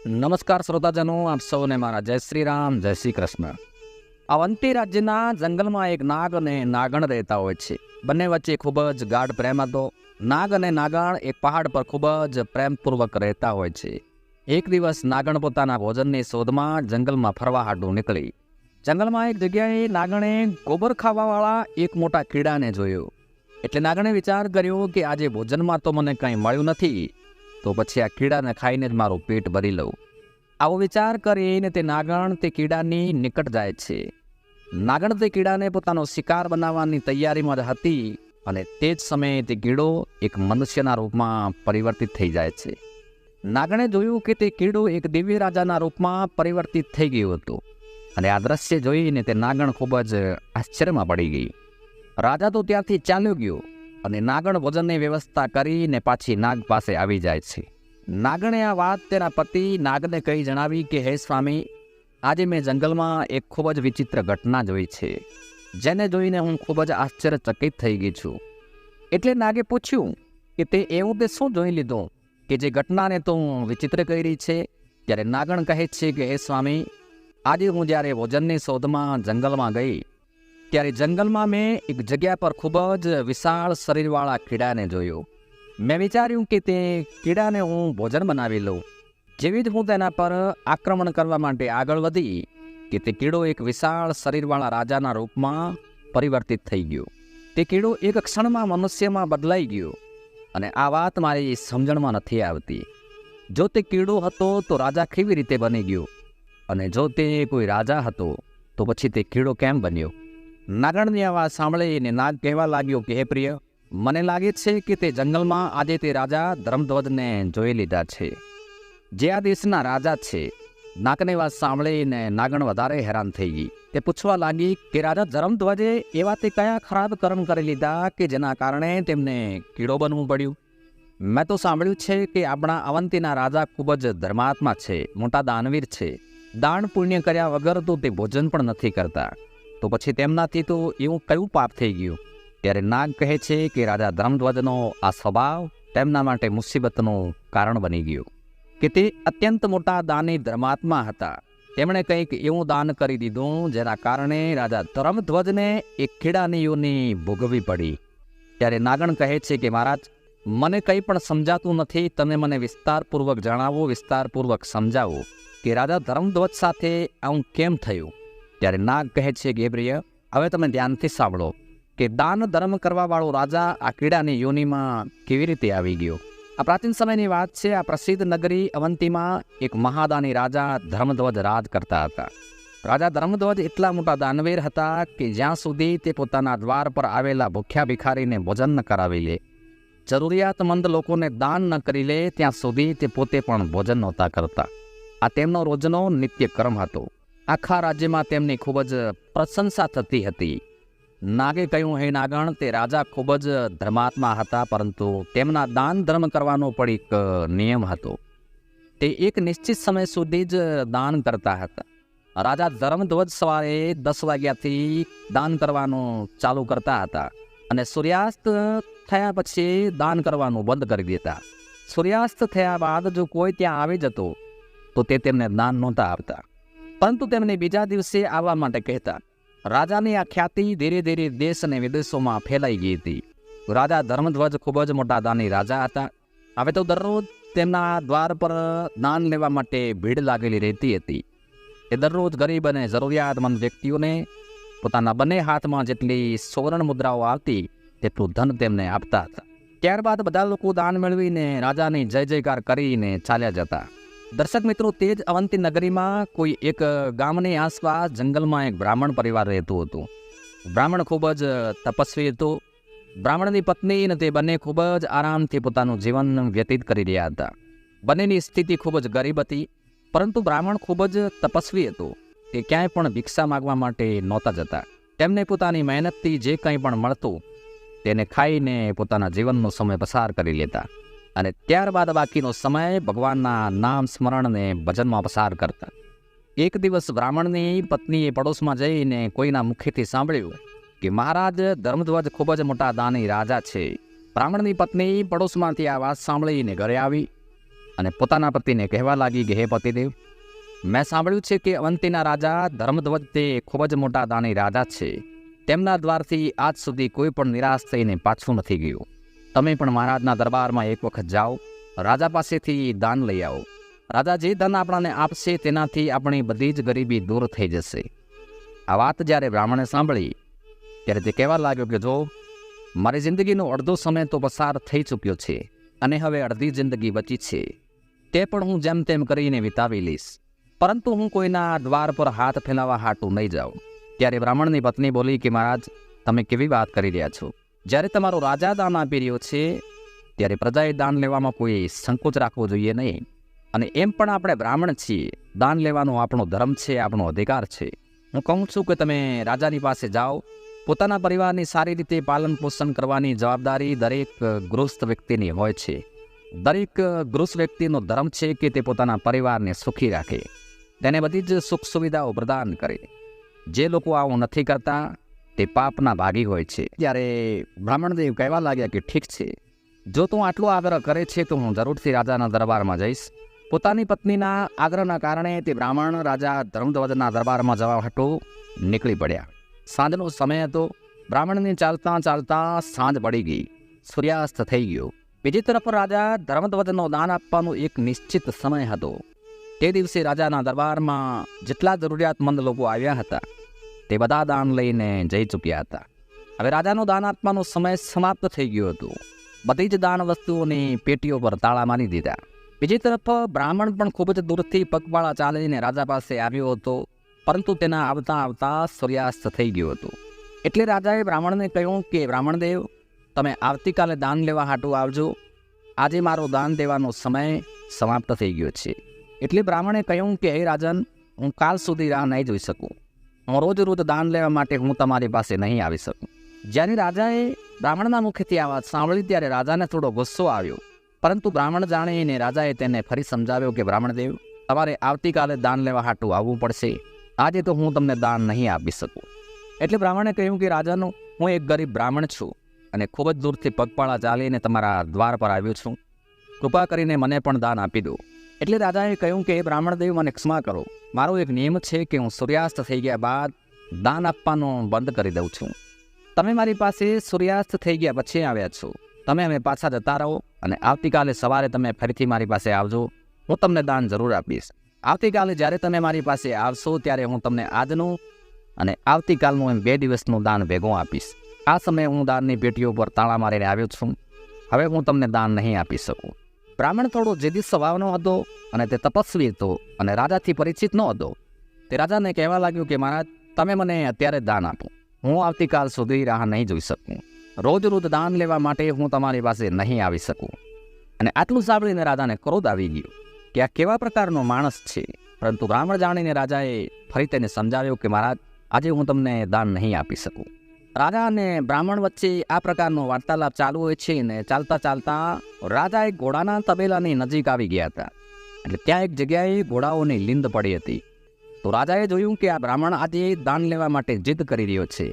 નમસ્કાર શ્રોતાજનો, આપ સૌને મારા જય શ્રી રામ, જય શ્રી કૃષ્ણ. અવંતી રાજ્યના જંગલમાં એક નાગ અને નાગણ રહેતા હોય છે. બંને વચ્ચે ખૂબ જ ગાઢ પ્રેમ હતો. નાગ અને નાગણ એક પહાડ પર ખૂબ જ પ્રેમપૂર્વક રહેતા હોય છે. એક દિવસ નાગણ પોતાના ભોજનની શોધમાં જંગલમાં ફરવા હાટું નીકળી. જંગલમાં એક જગ્યાએ નાગણે ગોબર ખાવાવાળા એક મોટા કીડાને જોયો. એટલે નાગણે વિચાર કર્યો કે આજે ભોજનમાં તો મને કંઈ મળ્યું નથી, તો પછી આ કીડાને ખાઈને જ મારું પેટ ભરી લઉં. આવો વિચાર કરીને તે નાગણ તે કીડાની નિકટ જાય છે. નાગણ તે કીડાને પોતાનો શિકાર બનાવવાની તૈયારીમાં જ હતી અને તે જ સમયે તે કીડો એક મનુષ્યના રૂપમાં પરિવર્તિત થઈ જાય છે. નાગણે જોયું કે તે કીડો એક દિવ્ય રાજાના રૂપમાં પરિવર્તિત થઈ ગયું હતું અને આ દ્રશ્ય જોઈને તે નાગણ ખૂબ જ આશ્ચર્યમાં પડી ગઈ. રાજા તો ત્યાંથી ચાલ્યો ગયો અને નાગણ ભોજનની વ્યવસ્થા કરીને પાછી નાગ પાસે આવી જાય છે. નાગણે આ વાત તેના પતિ નાગને કહી જણાવી કે હે સ્વામી, આજે મેં જંગલમાં એક ખૂબ જ વિચિત્ર ઘટના જોઈ છે, જેને જોઈને હું ખૂબ જ આશ્ચર્યચકિત થઈ ગઈ છું. એટલે નાગે પૂછ્યું કે તે એવું તે શું જોઈ લીધું કે જે ઘટનાને તો હું વિચિત્ર કરી છે. ત્યારે નાગણ કહે છે કે હે સ્વામી, આજે હું જ્યારે ભોજનની શોધમાં જંગલમાં ગઈ ત્યારે જંગલમાં મેં એક જગ્યા પર ખૂબ જ વિશાળ શરીરવાળા કીડાને જોયો. મેં વિચાર્યું કે તે કીડાને હું ભોજન બનાવી લઉં. જેવી જ હું તેના પર આક્રમણ કરવા માટે આગળ વધી કે તે કીડો એક વિશાળ શરીરવાળા રાજાના રૂપમાં પરિવર્તિત થઈ ગયો. તે કીડો એક ક્ષણમાં મનુષ્યમાં બદલાઈ ગયો અને આ વાત મારી સમજણમાં નથી આવતી. જો તે કીડો હતો તો રાજા કેવી રીતે બની ગયો, અને જો તે કોઈ રાજા હતો તો પછી તે કીડો કેમ બન્યો? નાગણની આ વાત સાંભળીને નાગ કહેવા લાગ્યો કે હે પ્રિય, મને લાગે છે કે તે જંગલમાં આજે તે રાજા ધર્મધ્વજને જોઈ લીધા છે, જે આ દેશના રાજા છે. નાગની વાત સાંભળીને નાગણ વધારે હેરાન થઈ ગઈ. તે પૂછવા લાગી કે રાજા ધર્મધ્વજે એવા તે કયા ખરાબ કર્મ કરી લીધા કે જેના કારણે તેમને કીડો બનવું પડ્યું? મેં તો સાંભળ્યું છે કે આપણા અવંતીના રાજા ખૂબ જ ધર્માત્મા છે, મોટા દાનવીર છે. દાન પુણ્ય કર્યા વગર તો તે ભોજન પણ નથી કરતા, તો પછી તેમનાથી તો એવું કયું પાપ થઈ ગયું? ત્યારે નાગ કહે છે કે રાજા ધર્મધ્વજનો આ સ્વભાવ તેમના માટે મુસીબતનું કારણ બની ગયું કે તે અત્યંત મોટા દાની ધર્માત્મા હતા. તેમણે કંઈક એવું દાન કરી દીધું જેના કારણે રાજા ધર્મધ્વજને એક કીડાની યોની ભોગવવી પડી. ત્યારે નાગણ કહે છે કે મહારાજ, મને કંઈ પણ સમજાતું નથી, તમે મને વિસ્તારપૂર્વક જણાવો, વિસ્તારપૂર્વક સમજાવો કે રાજા ધર્મધ્વજ સાથે આવું કેમ થયું? ત્યારે નાગ કહે છે કે પ્રિય, હવે તમે ધ્યાનથી સાંભળો કે દાન ધર્મ કરવાવાળો રાજા આ કીડાની યોનિમાં કેવી રીતે આવી ગયો. આ પ્રાચીન સમયની વાત છે. આ પ્રસિદ્ધ નગરી અવંતીમાં એક મહાદાની રાજા ધર્મધ્વજ રાજ કરતા હતા. રાજા ધર્મધ્વજ એટલા મોટા દાનવીર હતા કે જ્યાં સુધી તે પોતાના દ્વાર પર આવેલા ભૂખ્યા ભિખારીને ભોજન ન કરાવી લે, જરૂરિયાતમંદ લોકોને દાન ન કરી લે, ત્યાં સુધી તે પોતે પણ ભોજન નહોતા કરતા. આ તેમનો રોજનો નિત્ય કર્મ હતો. આખા રાજ્યમાં તેમની ખૂબ જ પ્રશંસા થતી હતી. નાગે કહ્યું, હે નાગણ, તે રાજા ખૂબ જ ધર્માત્મા હતા, પરંતુ તેમના દાન ધર્મ કરવાનો પણ એક નિયમ હતો. તે એક નિશ્ચિત સમય સુધી જ દાન કરતા હતા. રાજા ધર્મધ્વજ સવારે 10 વાગ્યાથી દાન કરવાનું ચાલુ કરતા હતા અને સૂર્યાસ્ત થયા પછી દાન કરવાનું બંધ કરી દેતા. સૂર્યાસ્ત થયા બાદ જો કોઈ ત્યાં આવી જતો તો તે તેમને દાન નહોતા આપતા, પરંતુ તેમને બીજા દિવસે આવવા માટે કહેતા. રાજાની આ ખ્યાતિ ધીરે ધીરે દેશ અને વિદેશોમાં ફેલાઈ ગઈ હતી. રાજા ધર્મધ્વજ ખૂબ જ મોટા દાની રાજા હતા. હવે તો દરરોજ તેમના દ્વાર પર દાન લેવા માટે ભીડ લાગેલી રહેતી હતી. તે દરરોજ ગરીબ અને જરૂરિયાતમંદ વ્યક્તિઓને પોતાના બંને હાથમાં જેટલી સુવર્ણ મુદ્રાઓ આવતી તેટલું ધન તેમને આપતા હતા. ત્યારબાદ બધા લોકો દાન મેળવીને રાજાની જય જયકાર કરીને ચાલ્યા જતા. દર્શક મિત્રો, તે જ અવંતી નગરીમાં કોઈ એક ગામની આસપાસ જંગલમાં એક બ્રાહ્મણ પરિવાર રહેતું હતું. બ્રાહ્મણ ખૂબ જ તપસ્વી હતું. બ્રાહ્મણની પત્ની અને તે બંને ખૂબ જ આરામથી પોતાનું જીવન વ્યતીત કરી રહ્યા હતા. બંનેની સ્થિતિ ખૂબ જ ગરીબ હતી, પરંતુ બ્રાહ્મણ ખૂબ જ તપસ્વી હતું. તે ક્યાંય પણ ભિક્ષા માગવા માટે નહોતા જતા. તેમને પોતાની મહેનતથી જે કંઈ પણ મળતું તેને ખાઈને પોતાના જીવનનો સમય પસાર કરી લેતા અને ત્યારબાદ બાકીનો સમય ભગવાનના નામ સ્મરણને ભજનમાં પસાર કરતા. એક દિવસ બ્રાહ્મણની પત્નીએ પડોશમાં જઈને કોઈના મુખેથી સાંભળ્યું કે મહારાજ ધર્મધ્વજ ખૂબ જ મોટા દાની રાજા છે. બ્રાહ્મણની પત્ની પડોશમાંથી આ વાત સાંભળીને ઘરે આવી અને પોતાના પતિને કહેવા લાગી કે હે પતિદેવ, મેં સાંભળ્યું છે કે અવંતીના રાજા ધર્મધ્વજ તે ખૂબ જ મોટા દાની રાજા છે. તેમના દ્વારથી આજ સુધી કોઈ પણ નિરાશ થઈને પાછું નથી ગયું. તમે પણ મહારાજના દરબારમાં એક વખત જાઓ, રાજા પાસેથી દાન લઈ આવો. રાજા જે ધન આપણને આપશે તેનાથી આપણી બધી જ ગરીબી દૂર થઈ જશે. આ વાત જ્યારે બ્રાહ્મણે સાંભળી ત્યારે તે કહેવા લાગ્યો કે જો મારી જિંદગીનો અડધો સમય તો પસાર થઈ ચૂક્યો છે અને હવે અડધી જિંદગી બચી છે, તે પણ હું જેમ તેમ કરીને વિતાવી લઈશ, પરંતુ હું કોઈના દ્વાર પર હાથ ફેલાવા હાટું નહીં જાઉં. ત્યારે બ્રાહ્મણની પત્ની બોલી કે મહારાજ, તમે કેવી વાત કરી રહ્યા છો? જ્યારે તમારો રાજા દાન આપી રહ્યો છે ત્યારે પ્રજાએ દાન લેવામાં કોઈ સંકોચ રાખવો જોઈએ નહીં. અને એમ પણ આપણે બ્રાહ્મણ છીએ, દાન લેવાનો આપણો ધર્મ છે, આપણો અધિકાર છે. હું કહું છું કે તમે રાજાની પાસે જાઓ. પોતાના પરિવારની સારી રીતે પાલન પોષણ કરવાની જવાબદારી દરેક ગૃહસ્થ વ્યક્તિની હોય છે. દરેક ગૃહસ્થ વ્યક્તિનો ધર્મ છે કે તે પોતાના પરિવારને સુખી રાખે, તેને બધી જ સુખ સુવિધાઓ પ્રદાન કરે. જે લોકો આવું નથી કરતા તે પાપના ભાગી હોય છે. ત્યારે બ્રાહ્મણદેવ કહેવા લાગ્યા કે ઠીક છે, જો તું આટલો આગ્રહ કરે છે તો હું જરૂરથી રાજાના દરબારમાં જઈશ. પોતાની પત્નીના આગ્રહના કારણે તે બ્રાહ્મણ રાજા ધર્મધ્વજના દરબારમાં જવા હાટુ નીકળી પડ્યા. સાંજનો સમય હતો. બ્રાહ્મણને ચાલતા ચાલતા સાંજ પડી ગઈ, સૂર્યાસ્ત થઈ ગયો. બીજી તરફ રાજા ધર્મધ્વજનો દાન આપવાનો એક નિશ્ચિત સમય હતો. તે દિવસે રાજાના દરબારમાં જેટલા જરૂરિયાતમંદ લોકો આવ્યા હતા તે બધા દાન લઈને જઈ ચૂક્યા હતા. હવે રાજાનો દાન આપવાનો સમય સમાપ્ત થઈ ગયો હતો. બધી જ દાન વસ્તુઓની પેટીઓ પર તાળા મારી દીધા. બીજી તરફ બ્રાહ્મણ પણ ખૂબ જ દૂરથી પગપાળા ચાલીને રાજા પાસે આવ્યો હતો, પરંતુ તેના આવતા આવતા સૂર્યાસ્ત થઈ ગયો હતો. એટલે રાજાએ બ્રાહ્મણને કહ્યું કે બ્રાહ્મણદેવ, તમે આવતીકાલે દાન લેવા હાટું આવજો. આજે મારો દાન દેવાનો સમય સમાપ્ત થઈ ગયો છે. એટલે બ્રાહ્મણે કહ્યું કે હે રાજન, હું કાલ સુધી રાહ નહીં જોઈ શકું. હું રોજ રોજ દાન લેવા માટે હું તમારી પાસે નહીં આવી શકું. જ્યારે રાજાએ બ્રાહ્મણના મુખેથી આ વાત સાંભળી ત્યારે રાજાને થોડો ગુસ્સો આવ્યો, પરંતુ બ્રાહ્મણ જાણીને રાજાએ તેને ફરી સમજાવ્યો કે બ્રાહ્મણદેવ, તમારે આવતીકાલે દાન લેવા હાટું આવવું પડશે. આજે તો હું તમને દાન નહીં આપી શકું. એટલે બ્રાહ્મણે કહ્યું કે રાજાનું, હું એક ગરીબ બ્રાહ્મણ છું અને ખૂબ જ દૂરથી પગપાળા ચાલીને તમારા દ્વાર પર આવ્યો છું. કૃપા કરીને મને પણ દાન આપી દો. એટલે રાજાએ કહ્યું કે બ્રાહ્મણદેવ, મને ક્ષમા કરો. મારો એક નિયમ છે કે હું સૂર્યાસ્ત થઈ ગયા બાદ દાન આપવાનું બંધ કરી દઉં છું. તમે મારી પાસે સૂર્યાસ્ત થઈ ગયા પછી આવ્યા છો. તમે અમે પાછા જતા રહો અને આવતીકાલે સવારે તમે ફરીથી મારી પાસે આવજો. હું તમને દાન જરૂર આપીશ. આવતીકાલે જ્યારે તમે મારી પાસે આવશો ત્યારે હું તમને આજનું અને આવતીકાલનું એમ 2 દિવસનું દાન ભેગું આપીશ. આ સમયે હું દાનની પેટીઓ પર તાળા મારીને આવ્યો છું. હવે હું તમને દાન નહીં આપી શકું. બ્રાહ્મણ થોડો જેદી સ્વભાવનો હતો અને તે તપસ્વી હતો અને રાજાથી પરિચિત ન હતો. તે રાજાને કહેવા લાગ્યો કે મહારાજ, તમે મને અત્યારે દાન આપો. હું આવતીકાલ સુધી રાહ નહીં જોઈ શકું. રોજ રોજ દાન લેવા માટે હું તમારી પાસે નહીં આવી શકું. અને આટલું સાંભળીને રાજાને ક્રોધ આવી ગયો કે આ કેવા પ્રકારનો માણસ છે. પરંતુ બ્રાહ્મણ જાણીને રાજાએ ફરી તેને સમજાવ્યો કે મહારાજ, આજે હું તમને દાન નહીં આપી શકું. રાજા અને બ્રાહ્મણ વચ્ચે આ પ્રકારનો વાર્તાલાપ ચાલુ હોય છે ને ચાલતા ચાલતા રાજા એક ઘોડાના તબેલાની નજીક આવી ગયા હતા. એટલે ત્યાં એક જગ્યાએ ઘોડાઓની લીંદ પડી હતી. તો રાજાએ જોયું કે આ બ્રાહ્મણ આજે દાન લેવા માટે જીદ કરી રહ્યો છે.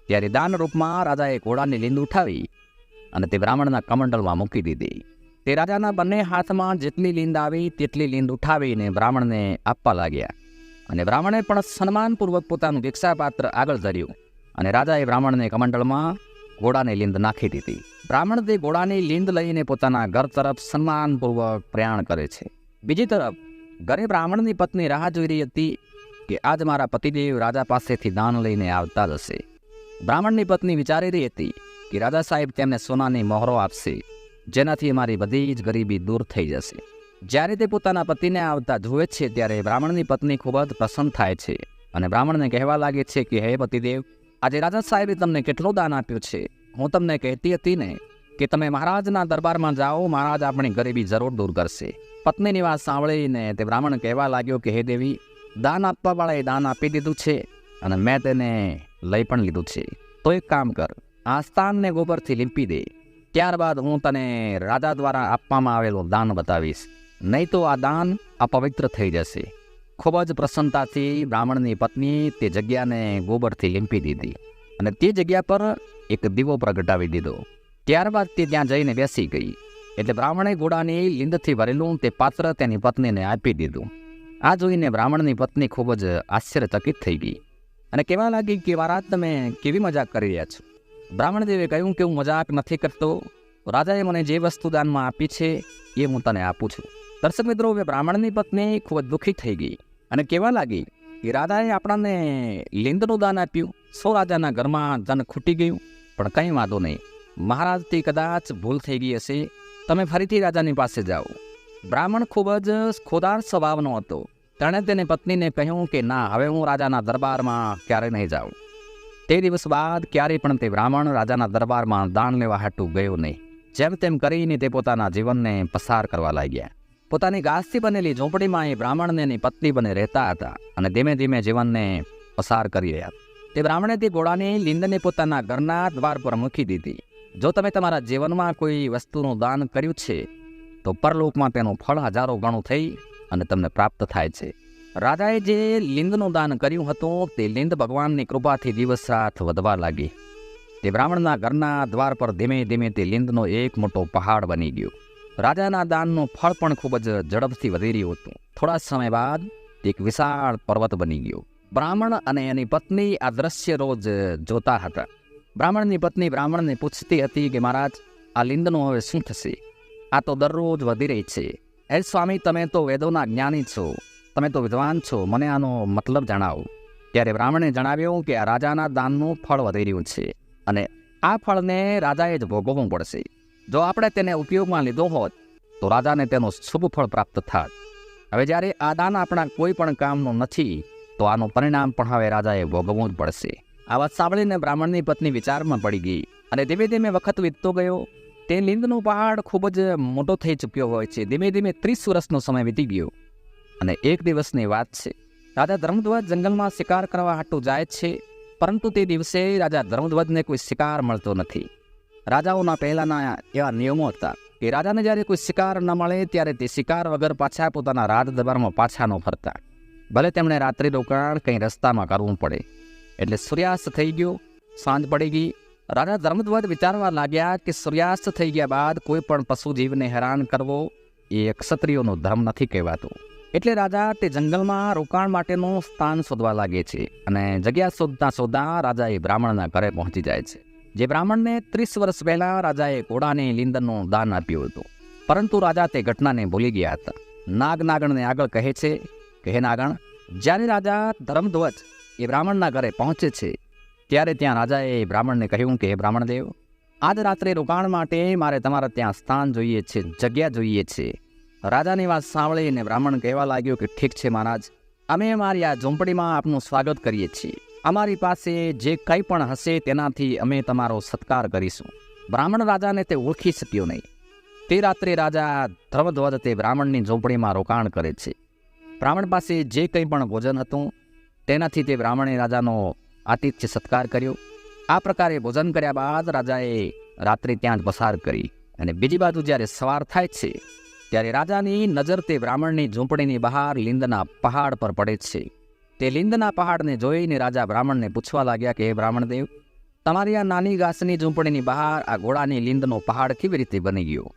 ત્યારે દાન રૂપમાં રાજાએ ઘોડાની લીંદ ઉઠાવી અને તે બ્રાહ્મણના કમંડલમાં મૂકી દીધી. તે રાજાના બંને હાથમાં જેટલી લીંદ આવી તેટલી લીંદ ઉઠાવીને બ્રાહ્મણને આપવા લાગ્યા. અને બ્રાહ્મણે પણ સન્માનપૂર્વક પોતાનું ભિક્ષાપાત્ર આગળ ધર્યું અને રાજાએ બ્રાહ્મણને કમંડળમાં ઘોડાની લીંદ નાખી દીધી. બ્રાહ્મણ તે ઘોડાની લીંદ લઈને પોતાના ઘર તરફ સન્માનપૂર્વક પ્રયાણ કરે છે. બીજી તરફ ઘરે બ્રાહ્મણની પત્ની રાહ જોઈ રહી હતી કે આજ મારા પતિદેવ રાજા પાસેથી દાન લઈને આવતા જ હશે. બ્રાહ્મણની પત્ની વિચારી રહી હતી કે રાજા સાહેબ તેમને સોનાની મહોરો આપશે, જેનાથી અમારી બધી જ ગરીબી દૂર થઈ જશે. જ્યારે તે પોતાના પતિને આવતા જુએ છે ત્યારે બ્રાહ્મણની પત્ની ખૂબ જ પ્રસન્ન થાય છે અને બ્રાહ્મણને કહેવા લાગે છે કે હે પતિદેવ, આજે રાજા સાહેબે તમને કેટલું દાન આપ્યું છે. હું તમને કહેતી હતી ને કે તમે મહારાજના દરબારમાં જાઓ, મહારાજ આપણી ગરીબી જરૂર દૂર કરશે. પત્નીની વાત સાંભળીને તે બ્રાહ્મણ કહેવા લાગ્યો કે હે દેવી, દાન આપવાવાળાએ દાન આપી દીધું છે અને મેં તેને લઈ પણ લીધું છે. તો એક કામ કર, આ સ્થાનને ગોબરથી લીંપી દે. ત્યારબાદ હું તને રાજા દ્વારા આપવામાં આવેલું દાન બતાવીશ, નહીં તો આ દાન અપવિત્ર થઈ જશે. ખૂબ જ પ્રસન્નતાથી બ્રાહ્મણની પત્ની તે જગ્યાને ગોબરથી લીંપી દીધી અને તે જગ્યા પર એક દીવો પ્રગટાવી દીધો. ત્યારબાદ તે ત્યાં જઈને બેસી ગઈ એટલે બ્રાહ્મણે ઘોડાની લીંદથી ભરેલું તે પાત્ર તેની પત્નીને આપી દીધું. આ જોઈને બ્રાહ્મણની પત્ની ખૂબ જ આશ્ચર્યચકિત થઈ ગઈ અને કહેવા લાગી કે મહારાજ, તમે કેવી મજાક કરી રહ્યા છો? બ્રાહ્મણદેવે કહ્યું કે હું મજાક નથી કરતો. રાજાએ મને જે વસ્તુ દાનમાં આપી છે એ હું તને આપું છું. દર્શક મિત્રો, હવે બ્રાહ્મણની પત્ની ખૂબ જ દુઃખી થઈ ગઈ અને કહેવા લાગી કે રાજાએ આપણને લીંદનું દાન આપ્યું. રાજાના ઘરમાં ધન ખૂટી ગયું, પણ કંઈ વાંધો નહીં. મહારાજથી કદાચ ભૂલ થઈ ગઈ હશે. તમે ફરીથી રાજાની પાસે જાઓ. બ્રાહ્મણ ખૂબ જ ખોદાર સ્વભાવનો હતો. તેણે તેની પત્નીને કહ્યું કે ના, હવે હું રાજાના દરબારમાં ક્યારે નહીં જાઉં. તે દિવસ બાદ ક્યારેય પણ તે બ્રાહ્મણ રાજાના દરબારમાં દાન લેવા હાટું ગયો નહીં. જેમ તેમ કરીને તે પોતાના જીવનને પસાર કરવા લાગ્યા. પોતાની ઘાસથી બનેલી ઝૂંપડીમાં એ બ્રાહ્મણને એની પત્ની બને રહેતા હતા અને ધીમે ધીમે જીવનને પસાર કરી રહ્યા. તે બ્રાહ્મણે તે ઘોડાની લીંદને પોતાના ઘરના દ્વાર પર મૂકી દીધી. જો તમે તમારા જીવનમાં કોઈ વસ્તુનું દાન કર્યું છે તો પરલોકમાં તેનું ફળ હજારો ગણું થઈ અને તમને પ્રાપ્ત થાય છે. રાજાએ જે લીંદનું દાન કર્યું હતું તે લીંદ ભગવાનની કૃપાથી દિવસ રાત વધવા લાગી. તે બ્રાહ્મણના ઘરના દ્વાર પર ધીમે ધીમે તે લીંદનો એક મોટો પહાડ બની ગયો. રાજાના દાનનું ફળ પણ ખૂબ જ ઝડપથી વધી રહ્યું હતું. થોડા સમય બાદ એક વિશાળ પર્વત બની ગયો. બ્રાહ્મણ અને એની પત્ની આ દ્રશ્ય રોજ જોતા હતા. બ્રાહ્મણની પત્ની બ્રાહ્મણને પૂછતી હતી કે મહારાજ, આ લીંદનું હવે શું થશે? આ તો દરરોજ વધી રહી છે. હે સ્વામી, તમે તો વેદોના જ્ઞાની છો, તમે તો વિદ્વાન છો, મને આનો મતલબ જણાવો. ત્યારે બ્રાહ્મણે જણાવ્યું કે આ રાજાના દાનનું ફળ વધી રહ્યું છે અને આ ફળને રાજાએ જ ભોગવવું પડશે. જો આપણે તેને ઉપયોગમાં લીધો હોત તો રાજાને તેનું શુભ ફળ પ્રાપ્ત થાત. હવે જ્યારે આ દાન આપણા કોઈ પણ કામનું નથી તો આનું પરિણામ પણ હવે રાજાએ ભોગવવું જ પડશે. આ વાત સાંભળીને બ્રાહ્મણની પત્ની વિચારમાં પડી ગઈ અને ધીમે ધીમે વખત વીતતો ગયો. તે લીંદનું પહાડ ખૂબ જ મોટો થઈ ચૂક્યો હોય છે. ધીમે ધીમે 30 વર્ષનો સમય વીતી ગયો અને એક દિવસની વાત છે. રાજા ધર્મધ્વજ જંગલમાં શિકાર કરવા હાટું જાય છે, પરંતુ તે દિવસે રાજા ધર્મધ્વજને કોઈ શિકાર મળતો નથી. રાજાઓના પહેલાના એવા નિયમો હતા કે રાજાને જ્યારે કોઈ શિકાર ન મળે ત્યારે તે શિકાર વગર પાછા પોતાના રાજ દરબારમાં પાછા ન ફરતા. ભલે તેમણે રાત્રિ રોકાણ કંઈ રસ્તામાં કરવું પડે. એટલે સૂર્યાસ્ત થઈ ગયો, સાંજ પડી ગઈ. રાજા ધર્મધ્વજ વિચારવા લાગ્યા કે સૂર્યાસ્ત થઈ ગયા બાદ કોઈ પણ પશુ જીવને હેરાન કરવો એ ક્ષત્રિયોનો ધર્મ નથી કહેવાતો. એટલે રાજા તે જંગલમાં રોકાણ માટેનું સ્થાન શોધવા લાગે છે અને જગ્યા શોધતા શોધતા રાજા એ બ્રાહ્મણના ઘરે પહોંચી જાય છે. જે બ્રાહ્મણને 30 વર્ષ પહેલા રાજાએ ઘોડાને લીંદનનું દાન આપ્યું હતું, પરંતુ રાજા તે ઘટનાને ભૂલી ગયા હતા. નાગ નાગણને આગળ કહે છે કે હે નાગણ, જ્યારે રાજા ધર્મધ્વજ એ બ્રાહ્મણના ઘરે પહોંચે છે ત્યારે ત્યાં રાજાએ બ્રાહ્મણને કહ્યું કે હે બ્રાહ્મણદેવ, આજ રાત્રે રોકાણ માટે મારે તમારા ત્યાં સ્થાન જોઈએ છે, જગ્યા જોઈએ છે. રાજાની વાત સાંભળીને બ્રાહ્મણ કહેવા લાગ્યો કે ઠીક છે મહારાજ, અમે અમારી આ ઝૂંપડીમાં આપનું સ્વાગત કરીએ છીએ. અમારી પાસે જે કંઈ પણ હશે તેનાથી અમે તમારો સત્કાર કરીશું. બ્રાહ્મણ રાજાને તે ઓળખી શક્યો નહીં. તે રાત્રે રાજા ધર્મધ્વજ તે બ્રાહ્મણની ઝૂંપડીમાં રોકાણ કરે છે. બ્રાહ્મણ પાસે જે કંઈ પણ ભોજન હતું તેનાથી તે બ્રાહ્મણે રાજાનો આતિથ્ય સત્કાર કર્યો. આ પ્રકારે ભોજન કર્યા બાદ રાજાએ રાત્રિ ત્યાં જ પસાર કરી અને બીજી બાજુ જ્યારે સવાર થાય છે ત્યારે રાજાની નજર તે બ્રાહ્મણની ઝૂંપડીની બહાર લીંદના પહાડ પર પડે છે. તે લીંદના પહાડને જોઈને રાજા બ્રાહ્મણને પૂછવા લાગ્યા કે હે બ્રાહ્મણદેવ, તમારી આ નાની ઘાસની ઝૂંપડીની બહાર આ ઘોડાની લીંદનો પહાડ કેવી રીતે બની ગયો?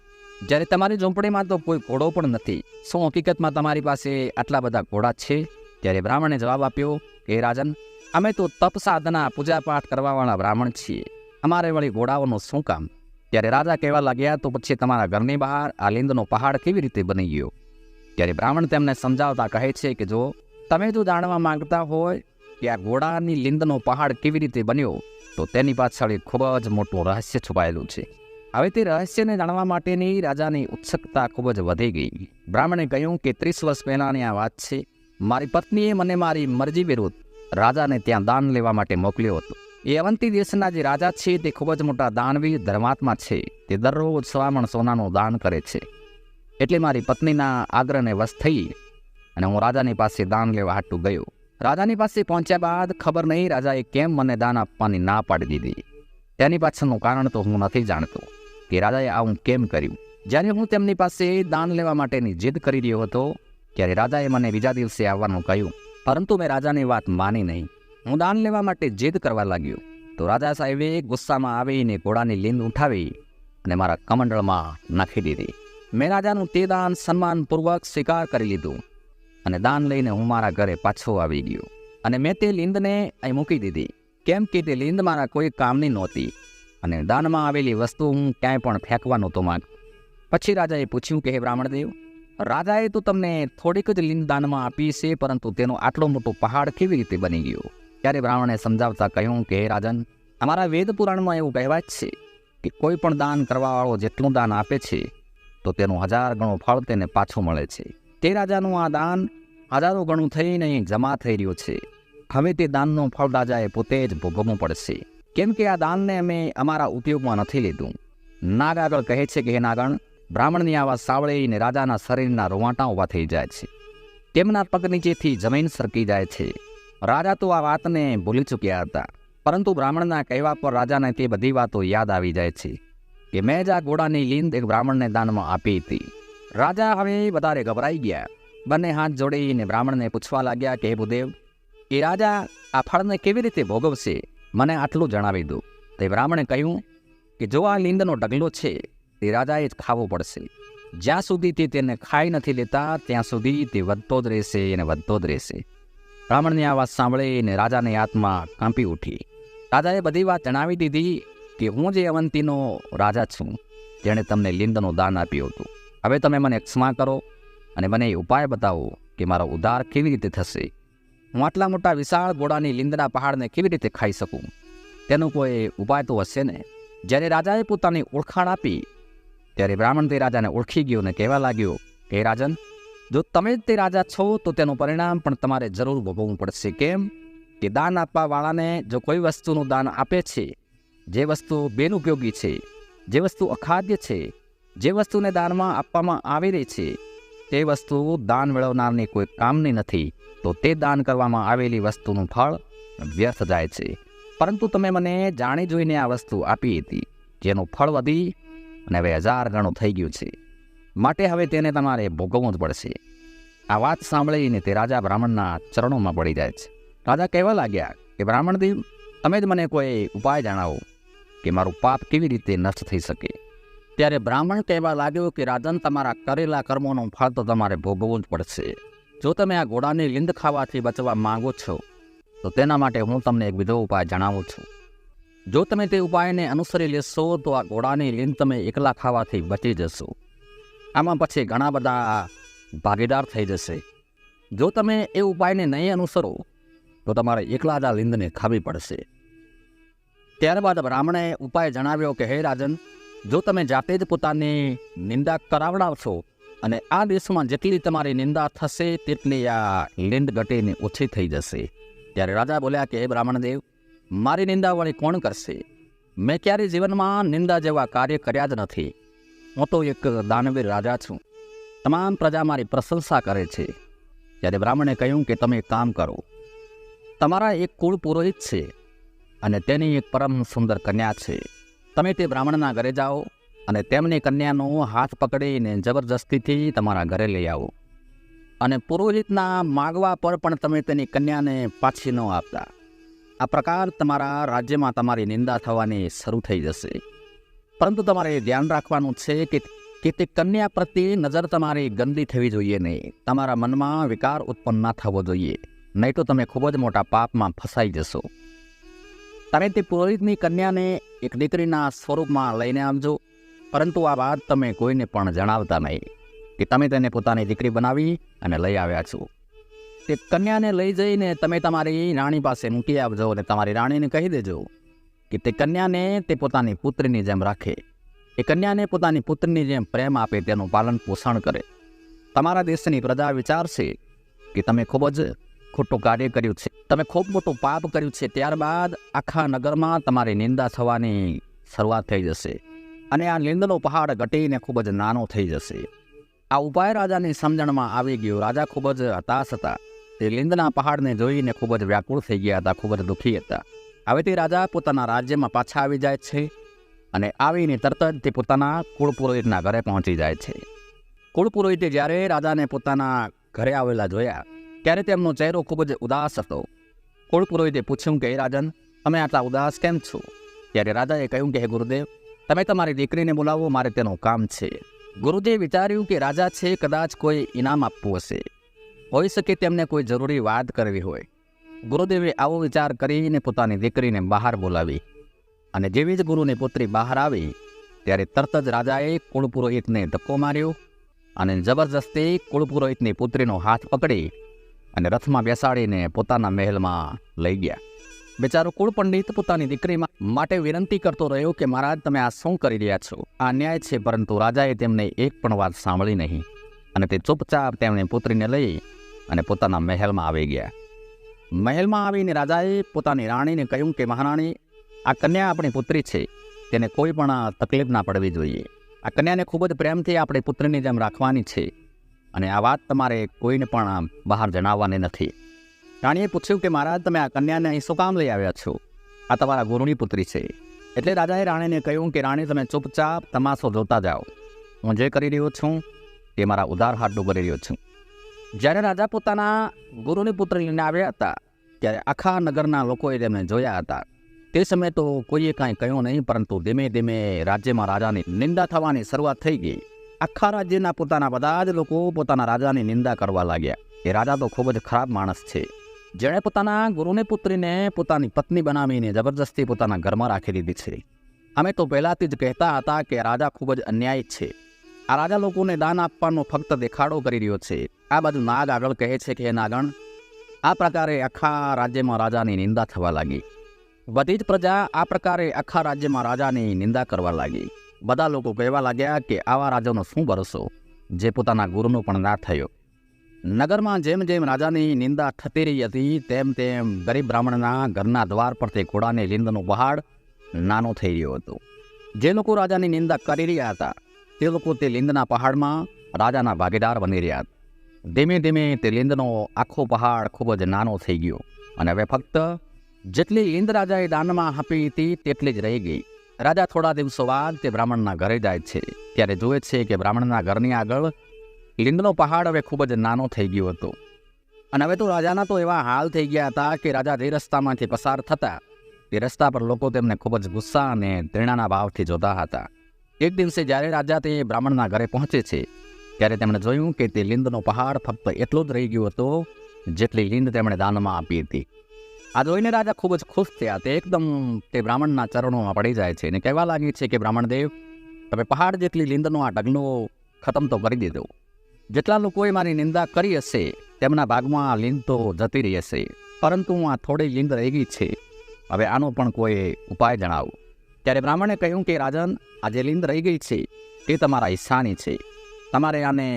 જ્યારે તમારી ઝૂંપડીમાં તો કોઈ ઘોડો પણ નથી. શું હકીકતમાં તમારી પાસે આટલા બધા ઘોડા છે? ત્યારે બ્રાહ્મણે જવાબ આપ્યો કે રાજન, અમે તો તપ સાધના પૂજાપાઠ કરવાવાળા બ્રાહ્મણ છીએ, અમારે વળી ઘોડાઓનું શું કામ? ત્યારે રાજા કહેવા લાગ્યા તો પછી તમારા ઘરની બહાર આ લીંદનો પહાડ કેવી રીતે બની ગયો? ત્યારે બ્રાહ્મણ તેમને સમજાવતા કહે છે કે જો તમે જો જાણવા માંગતા હોય કે આ ઘોડાની લીંદનો પહાડ કેવી રીતે બન્યો તો તેની પાછળ એક ખૂબ જ મોટું રહસ્ય છુપાયેલું છે. હવે તે રહસ્યને જાણવા માટેની રાજાની ઉત્સુકતા ખૂબ જ વધી ગઈ. બ્રાહ્મણે કહ્યું કે 30 વર્ષ પહેલાંની આ વાત છે. મારી પત્નીએ મને મારી મરજી વિરુદ્ધ રાજાને ત્યાં દાન લેવા માટે મોકલ્યો હતો. એ અવંતી દેશના જે રાજા છે તે ખૂબ જ મોટા દાનવીર ધર્માત્મા છે. તે દરરોજ 100 મણ સોનાનું દાન કરે છે. એટલે મારી પત્નીના આગ્રહને વશ થઈ અને હું રાજાની પાસે દાન લેવા હાટું ગયો. રાજાની પાસે પહોંચ્યા બાદ ખબર નહીં રાજાએ કેમ મને દાન આપવાની ના પાડી દીધી. તેની પાછળનું કારણ તો હું નથી જાણતો કે રાજાએ આવું કેમ કર્યું. જ્યારે હું તેમની પાસે દાન લેવા માટેની જીદ કરી રહ્યો હતો ત્યારે રાજાએ મને બીજા દિવસે આવવાનું કહ્યું, પરંતુ મેં રાજાની વાત માની નહીં. હું દાન લેવા માટે જીદ કરવા લાગ્યો તો રાજા સાહેબે ગુસ્સામાં આવીને ઘોડાની લીંદ ઉઠાવી અને મારા કમંડળમાં નાખી દીધી. મેં રાજાનું તે દાન સન્માનપૂર્વક સ્વીકાર કરી લીધું અને દાન લઈને હું મારા ઘરે પાછો આવી ગયો. અને મેં તે લીંદને અહીં મૂકી દીધી, કેમ કે તે લીંદ મારા કોઈ કામની નહોતી અને દાનમાં આવેલી વસ્તુ હું ક્યાંય પણ ફેંકવા નહોતો માંગતો. પછી રાજાએ પૂછ્યું કે હે બ્રાહ્મણદેવ, રાજાએ તો તમને થોડીક જ લીંદ દાનમાં આપી છે, પરંતુ તેનો આટલો મોટો પહાડ કેવી રીતે બની ગયો? ત્યારે બ્રાહ્મણે સમજાવતા કહ્યું કે હે રાજન, અમારા વેદ પુરાણમાં એવું કહેવાય છે કે કોઈ પણ દાન કરવાવાળો જેટલું દાન આપે છે તો તેનું 1000 ગણું ફળ તેને પાછું મળે છે. તે રાજાનું આ દાન 1000 ગણું થઈને જમા થઈ રહ્યું છે. હવે તે દાનનું ફળ રાજાએ પોતે જ ભોગવવું પડશે, કેમ કે આ દાનને અમે અમારા ઉપયોગમાં નથી લીધું. નાગ આગળ કહે છે કે હે નાગણ, બ્રાહ્મણની આવાજ સાંભળીને રાજાના શરીરના રોવાટા ઊભા થઈ જાય છે. તેમના પગ નીચેથી જમીન સરકી જાય છે. રાજા તો આ વાતને ભૂલી ચૂક્યા હતા, પરંતુ બ્રાહ્મણના કહેવા પર રાજાને તે બધી વાતો યાદ આવી જાય છે કે મેં જ આ ઘોડાની લીંદ એક બ્રાહ્મણને દાનમાં આપી હતી. રાજા હવે વધારે ગભરાઈ ગયા. બંને હાથ જોડીને બ્રાહ્મણને પૂછવા લાગ્યા કે હે ભૂદેવ, એ રાજા આ ફળને કેવી રીતે ભોગવશે? મને આટલું જણાવી દો. તે બ્રાહ્મણે કહ્યું કે જો આ લીંદનો ઢગલો છે તે રાજાએ જ ખાવો પડશે. જ્યાં સુધી તે તેને ખાઈ નથી લેતા ત્યાં સુધી તે વધતો જ રહેશે અને વધતો જ રહેશે. બ્રાહ્મણની આ વાત સાંભળીને રાજાની આત્મા કાંપી ઉઠી. રાજાએ બધી વાત જણાવી દીધી કે હું જે અવંતીનો રાજા છું, જેણે તમને લીંદનું દાન આપ્યું હતું. હવે તમે મને ક્ષમા કરો અને મને એ ઉપાય બતાવો કે મારો ઉદ્ધાર કેવી રીતે થશે. હું આટલા મોટા વિશાળ ઘોડાની લીંદના પહાડને કેવી રીતે ખાઈ શકું? તેનો કોઈ ઉપાય તો હશે ને? જ્યારે રાજાએ પોતાની ઓળખાણ આપી ત્યારે બ્રાહ્મણ તે રાજાને ઓળખી ગયો અને કહેવા લાગ્યો કે રાજન, જો તમે જ તે રાજા છો તો તેનું પરિણામ પણ તમારે જરૂર ભોગવવું પડશે. કેમ કે દાન આપવાવાળાને જો કોઈ વસ્તુનું દાન આપે છે, જે વસ્તુ બિનઉપયોગી છે, જે વસ્તુ અખાદ્ય છે, જે વસ્તુને દાનમાં આપવામાં આવી રહી છે, તે વસ્તુ દાન મેળવનારની કોઈ કામની નથી, તો તે દાન કરવામાં આવેલી વસ્તુનું ફળ વ્યર્થ જાય છે. પરંતુ તમે મને જાણી જોઈને આ વસ્તુ આપી હતી, જેનું ફળ વધી અને હવે 1000 ગણું થઈ ગયું છે, માટે હવે તેને તમારે ભોગવવું જ પડશે. આ વાત સાંભળીને તે રાજા બ્રાહ્મણના ચરણોમાં પડી જાય છે. રાજા કહેવા લાગ્યા કે બ્રાહ્મણદેવ, તમે જ મને કોઈ ઉપાય જણાવો કે મારું પાપ કેવી રીતે નષ્ટ થઈ શકે. ત્યારે બ્રાહ્મણ કહેવા લાગ્યો કે રાજન, તમારા કરેલા કર્મોનું ફળ તો તમારે ભોગવવું જ પડશે. જો તમે આ ઘોડાની લીંદ ખાવાથી બચવા માંગો છો તો તેના માટે હું તમને એક બીજો ઉપાય જણાવું છું. જો તમે તે ઉપાયને અનુસરી લેશો તો આ ઘોડાની લીંદ તમે એકલા ખાવાથી બચી જશો. આમાં પછી ઘણા બધા ભાગીદાર થઈ જશે. જો તમે એ ઉપાયને નહીં અનુસરો તો તમારે એકલા જ આ લીંદને ખાવી પડશે. ત્યારબાદ બ્રાહ્મણે ઉપાય જણાવ્યો કે હે રાજન, જો તમે જાતે જ પોતાની નિંદા કરાવડાવશો અને આ દેશમાં જેટલી તમારી નિંદા થશે તેટલી આ લીંદ ઘટીને ઓછી થઈ જશે. ત્યારે રાજા બોલ્યા કે હે બ્રાહ્મણદેવ, મારી નિંદા વળી કોણ કરશે? મેં ક્યારેય જીવનમાં નિંદા જેવા કાર્ય કર્યા જ નથી. હું તો એક દાનવીર રાજા છું. તમામ પ્રજા મારી પ્રશંસા કરે છે. ત્યારે બ્રાહ્મણે કહ્યું કે તમે એક કામ કરો. તમારા એક કુળ પુરોહિત છે અને તેની એક પરમ સુંદર કન્યા છે. તમે તે બ્રાહ્મણના ઘરે જાઓ અને તેમની કન્યાનો હાથ પકડીને જબરજસ્તીથી તમારા ઘરે લઈ આવો. અને પુરોહિતના માગવા પર પણ તમે તેની કન્યાને પાછી ન આપતા. આ પ્રકાર તમારા રાજ્યમાં તમારી નિંદા થવાની શરૂ થઈ જશે. પરંતુ તમારે ધ્યાન રાખવાનું છે કે તે કન્યા પ્રત્યે નજર તમારી ગંદી થવી જોઈએ નહીં. તમારા મનમાં વિકાર ઉત્પન્ન ના થવો જોઈએ, નહીં તો તમે ખૂબ જ મોટા પાપમાં ફસાઈ જશો. તમે તે પુરોહિતની કન્યાને એક દીકરીના સ્વરૂપમાં લઈને આવજો, પરંતુ આ વાત તમે કોઈને પણ જણાવતા નહીં કે તમે તેને પોતાની દીકરી બનાવી અને લઈ આવ્યા છો. તે કન્યાને લઈ જઈને તમે તમારી રાણી પાસે મૂકી આવજો અને તમારી રાણીને કહી દેજો કે તે કન્યાને તે પોતાની પુત્રીની જેમ રાખે. એ કન્યાને પોતાની પુત્રની જેમ પ્રેમ આપે, તેનું પાલન પોષણ કરે. તમારા દેશની પ્રજા વિચારશે કે તમે ખૂબ જ ખોટું કાર્ય કર્યું છે, તમે ખૂબ મોટું પાપ કર્યું છે. ત્યારબાદ આખા નગરમાં તમારી નિંદા થવાની શરૂઆત થઈ જશે અને આ લીંદનો પહાડ ઘટીને ખૂબ જ નાનો થઈ જશે. આ ઉપાય રાજાની સમજણમાં આવી ગયો. રાજા ખૂબ જ હતાશ હતા. તે લીંદના પહાડને જોઈને ખૂબ જ વ્યાકુળ થઈ ગયા હતા, ખૂબ જ દુઃખી હતા. હવે તે રાજા પોતાના રાજ્યમાં પાછા આવી જાય છે અને આવીને તરત જ તે પોતાના કુળપુરોહિતના ઘરે પહોંચી જાય છે. કુળપુરોહિતે જ્યારે રાજાને પોતાના ઘરે આવેલા જોયા ત્યારે તેમનો ચહેરો ખૂબ જ ઉદાસ હતો. કુળપુરોહિતે પૂછ્યું કે રાજન, તમે આટલા ઉદાસ કેમ છો? ત્યારે રાજાએ કહ્યું કે હે ગુરુદેવ, તમે તમારી દીકરીને બોલાવો, મારે તેનું કામ છે. ગુરુજીએ વિચાર્યું કે રાજા છે, કદાચ કોઈ ઇનામ આપવું હશે, હોઈ શકે તેમને કોઈ જરૂરી વાત કરવી હોય. ગુરુદેવે આવો વિચાર કરીને પોતાની દીકરીને બહાર બોલાવી, અને જેવી જ ગુરુની પુત્રી બહાર આવી ત્યારે તરત જ રાજાએ કુળપુરોહિતને ધક્કો માર્યો અને જબરજસ્તી કુળપુરોહિતની પુત્રીનો હાથ પકડી અને રથમાં બેસાડીને પોતાના મહેલમાં લઈ ગયા. બેચારો કુળપંડિત પોતાની દીકરી માટે વિનંતી કરતો રહ્યો કે મહારાજ, તમે આ શું કરી રહ્યા છો? આ અન્યાય છે. પરંતુ રાજાએ તેમને એક પણ વાત સાંભળી નહીં અને તે ચૂપચાપ તેમની પુત્રીને લઈ અને પોતાના મહેલમાં આવી ગયા. મહેલમાં આવીને રાજાએ પોતાની રાણીને કહ્યું કે મહારાણી, આ કન્યા આપણી પુત્રી છે, તેને કોઈ પણ તકલીફ ના પડવી જોઈએ. આ કન્યાને ખૂબ જ પ્રેમથી આપણી પુત્રીની જેમ રાખવાની છે અને આ વાત તમારે કોઈને પણ બહાર જણાવવાની નથી. રાણીએ પૂછ્યું કે મહારાજ, તમે આ કન્યાને અહીં શું કામ લઈ આવ્યા છો? આ તમારા ગુરુની પુત્રી છે. એટલે રાજાએ રાણીને કહ્યું કે રાણી, તમે ચૂપચાપ તમાશો જોતા જાઓ. હું જે કરી રહ્યો છું તે મારા ઉદાર હાથું કરી રહ્યો છું. જ્યારે રાજા પોતાના ગુરુની પુત્રી લઈને આવ્યા હતા ત્યારે આખા નગરના લોકોએ તેમને જોયા હતા. તે સમયે તો કોઈએ કાંઈ કહ્યું નહીં, પરંતુ ધીમે ધીમે રાજ્યમાં રાજાની નિંદા થવાની શરૂઆત થઈ ગઈ. આખા રાજ્યના પોતાના બધા જ લોકો પોતાના રાજાની નિંદા કરવા લાગ્યા. એ રાજા તો ખૂબ જ ખરાબ માણસ છે, જેણે પોતાના ગુરુની પુત્રીને પોતાની પત્ની બનાવીને જબરજસ્તી પોતાના ઘરમાં રાખી દીધી છે. અમે તો પહેલાંથી જ કહેતા હતા કે રાજા ખૂબ જ અન્યાયી છે. આ રાજા લોકોને દાન આપવાનો ફક્ત દેખાડો કરી રહ્યો છે. આ બાજુ નાગ આગળ કહે છે કે નાગણ, આ પ્રકારે આખા રાજ્યમાં રાજાની નિંદા થવા લાગી. બધી જ પ્રજા આ પ્રકારે આખા રાજ્યમાં રાજાની નિંદા કરવા લાગી. બધા લોકો કહેવા લાગ્યા કે આવા રાજાનો શું ભરોસો, જે પોતાના ગુરુનો પણ ના થયો. નગરમાં જેમ જેમ રાજાની નિંદા થતી રહી હતી તેમ તેમ ગરીબ બ્રાહ્મણના ઘરના દ્વાર પર તે ઘોડાની લીંદનો પહાડ નાનો થઈ રહ્યો હતો. જે લોકો રાજાની નિંદા કરી રહ્યા હતા તે લોકો તે લીંદના પહાડમાં રાજાના ભાગીદાર બની રહ્યા હતા. ધીમે ધીમે તે લીંદનો આખો પહાડ ખૂબ જ નાનો થઈ ગયો અને હવે ફક્ત જેટલી લીંદ રાજાએ દાનમાં આપી હતી તેટલી જ રહી ગઈ. રાજા થોડા દિવસો બાદ તે બ્રાહ્મણના ઘરે જાય છે ત્યારે જુએ છે કે બ્રાહ્મણના ઘરની આગળ લીંદનો પહાડ હવે ખૂબ જ નાનો થઈ ગયો હતો. અને હવે તો રાજાના તો એવા હાલ થઈ ગયા હતા કે રાજા જે રસ્તામાંથી પસાર થતા તે રસ્તા પર લોકો તેમને ખૂબ જ ગુસ્સા અને ઘૃણાના ભાવથી જોતા હતા. એક દિવસે જ્યારે રાજા તે બ્રાહ્મણના ઘરે પહોંચે છે ત્યારે તેમણે જોયું કે તે લીંદનો પહાડ ફક્ત એટલો જ રહી ગયો હતો જેટલી લીંદ તેમણે દાનમાં આપી હતી. આ જોઈને રાજા ખૂબ જ ખુશ થયા. તે એકદમ તે બ્રાહ્મણના ચરણોમાં પડી જાય છે અને કહેવા લાગી છે કે બ્રાહ્મણદેવ, તમે પહાડ જેટલી લીંદનો આ ઢગલો ખતમ તો કરી દીધો. જેટલા લોકોએ મારી નિંદા કરી હશે તેમના ભાગમાં આ લીંદ તો જતી રહી હશે, પરંતુ આ થોડી લીંદ રહી ગઈ છે. હવે આનો પણ કોઈ ઉપાય જણાવો. ત્યારે બ્રાહ્મણે કહ્યું કે રાજન, આ જે લીંદ રહી ગઈ છે તે તમારા હિસ્સાની છે. તમારે આને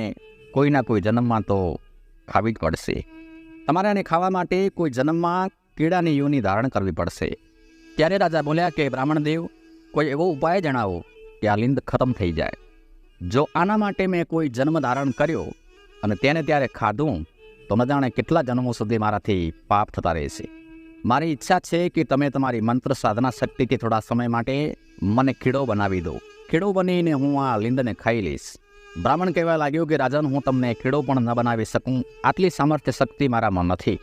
કોઈના કોઈ જન્મમાં તો ખાવી જ પડશે. તમારે આને ખાવા માટે કોઈ જન્મમાં કીડાની યોની ધારણ કરવી પડશે. ત્યારે રાજા બોલ્યા કે બ્રાહ્મણદેવ, કોઈ એવો ઉપાય જણાવો કે આ લીંદ ખતમ થઈ જાય. જો આના માટે મેં કોઈ જન્મ ધારણ કર્યો અને તેને ત્યારે ખાધું તો ન જાણે કેટલા જન્મો સુધી મારાથી પાપ થતા રહેશે. મારી ઈચ્છા છે કે તમે તમારી મંત્ર સાધના શક્તિથી થોડા સમય માટે મને કીડો બનાવી દો. કીડો બનીને હું આ લીંદને ખાઈ લઈશ. બ્રાહ્મણ કહેવા લાગ્યો કે રાજન, હું તમને કીડો પણ ન બનાવી શકું, આટલી સામર્થ્ય શક્તિ મારામાં નથી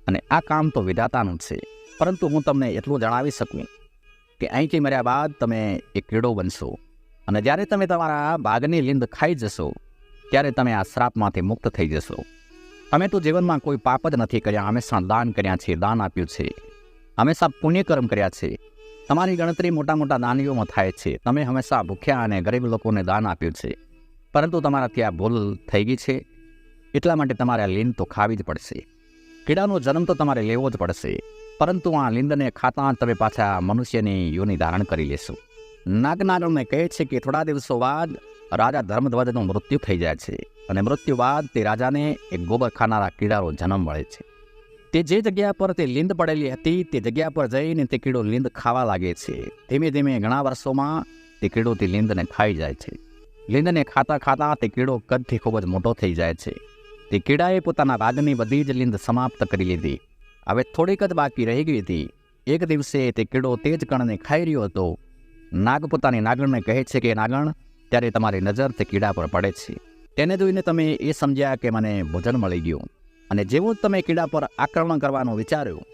અને આ કામ તો વિધાતાનું છે. પરંતુ હું તમને એટલું જણાવી શકું કે અહીંથી મર્યા બાદ તમે એક કીડો બનશો અને જ્યારે તમે તમારા ભાગની લીંદ ખાઈ જશો ત્યારે તમે આ શ્રાપમાંથી મુક્ત થઈ જશો. તમે તો જીવનમાં કોઈ પાપ જ નથી કર્યા, હંમેશા દાન કર્યા છે, દાન આપ્યું છે, હંમેશા પુણ્યકર્મ કર્યા છે. તમારી ગણતરી મોટા મોટા દાનીઓમાં થાય છે. તમે હંમેશા ભૂખ્યા અને ગરીબ લોકોને દાન આપ્યું છે, પરંતુ તમારાથી આ ભૂલ થઈ ગઈ છે. એટલા માટે તમારે આ લીંદ તો ખાવી જ પડશે. કીડાનો જન્મ તો તમારે લેવો જ પડશે, પરંતુ આ લીંદને ખાતા તમે પાછા મનુષ્યની યોની ધારણ કરી લેશો. નાગનાગણને કહે છે કે થોડા દિવસો બાદ રાજા ધર્મધ્વજનું મૃત્યુ થઈ જાય છે અને મૃત્યુ બાદ તે રાજાને એક ગોબર ખાનારા કીડાનો જન્મ મળે છે. તે જે જગ્યા પર તે લીંદ પડેલી હતી તે જગ્યા પર જઈને તે કીડો લીંદ ખાવા લાગે છે. ધીમે ધીમે ઘણા વર્ષોમાં તે કીડો તે લીંદને ખાઈ જાય છે. લીંદને ખાતા ખાતા તે કીડો કદથી ખૂબ જ મોટો થઈ જાય છે. તે કીડાએ પોતાના ભાગની બધી જ લીંદ સમાપ્ત કરી લીધી. હવે થોડીક જ બાકી રહી ગઈ હતી. એક દિવસે તે કીડો તે જ કણને ખાઈ રહ્યો હતો. નાગ પોતાની નાગણને કહે છે કે નાગણ, ત્યારે તમારી નજર તે કીડા પર પડે છે. તેને જોઈને તમે એ સમજ્યા કે મને ભોજન મળી ગયું અને જેવું જ તમે કીડા પર આક્રમણ કરવાનું વિચાર્યું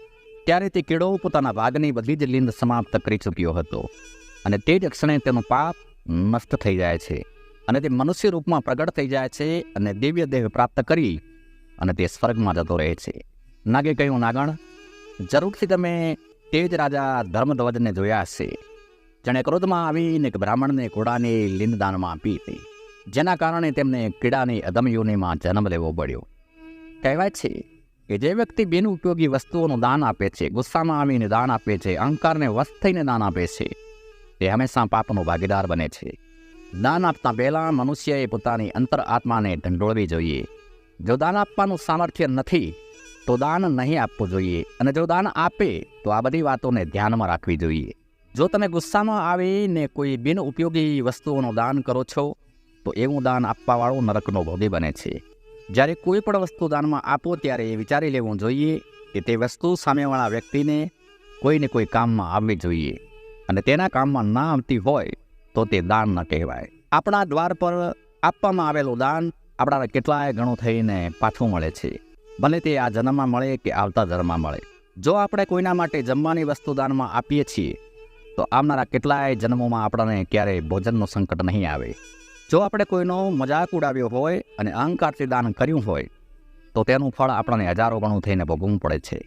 ત્યારે તે કીડો પોતાના ભાગની બધી જ લીંદ સમાપ્ત કરી ચૂક્યો હતો અને તે જ ક્ષણે તેનું પાપ નષ્ટ થઈ જાય છે અને તે મનુષ્ય રૂપમાં પ્રગટ થઈ જાય છે અને દિવ્ય દેહ પ્રાપ્ત કરી અને તે સ્વર્ગમાં જતો રહે છે. નાગે કહ્યું, નાગણ, જરૂરથી તમે તે જ રાજા ધર્મધ્વજને જોયા હશે, જેણે ક્રોધમાં આવીને એક બ્રાહ્મણને ઘોડાની લીંદ દાનમાં આપી હતી, જેના કારણે તેમને કીડાની અધમ યોનિમાં જન્મ લેવો પડ્યો. કહેવાય છે કે જે વ્યક્તિ બિનઉપયોગી વસ્તુઓનું દાન આપે છે, ગુસ્સામાં આવીને દાન આપે છે, અહંકારને વશ થઈને દાન આપે છે, તે હંમેશા પાપનો ભાગીદાર બને છે. દાન આપતા પહેલાં મનુષ્યએ પોતાની અંતર આત્માને ઢંઢોળવી જોઈએ. જો દાન આપવાનું સામર્થ્ય નથી તો દાન નહીં આપવું જોઈએ, અને જો દાન આપે તો આ બધી વાતોને ધ્યાનમાં રાખવી જોઈએ. જો તમે ગુસ્સામાં આવીને કોઈ બિનઉપયોગી વસ્તુઓનું દાન કરો છો તો એવું દાન આપવાવાળો નરકનો ભોગી બને છે. જ્યારે કોઈ પણ વસ્તુ દાનમાં આપો ત્યારે એ વિચારી લેવું જોઈએ કે તે વસ્તુ સામેવાળા વ્યક્તિને કોઈને કોઈ કામમાં આવવી જોઈએ, અને તેના કામમાં ના આવતી હોય તો તે દાન ન કહેવાય. આપણા દ્વાર પર આપવામાં આવેલું દાન આપણાને કેટલાય ગણું થઈને પાછું મળે છે, ભલે તે આ જન્મમાં મળે કે આવતા જન્મમાં મળે. જો આપણે કોઈના માટે જમવાની વસ્તુ દાનમાં આપીએ છીએ તો આવનારા કેટલાય જન્મોમાં આપણને ક્યારેય ભોજનનું સંકટ નહીં આવે. જો આપણે કોઈનો મજાક ઉડાવ્યો હોય અને અહંકારથી દાન કર્યું હોય તો તેનું ફળ આપણને હજારો ગણું થઈને ભોગવવું પડે છે.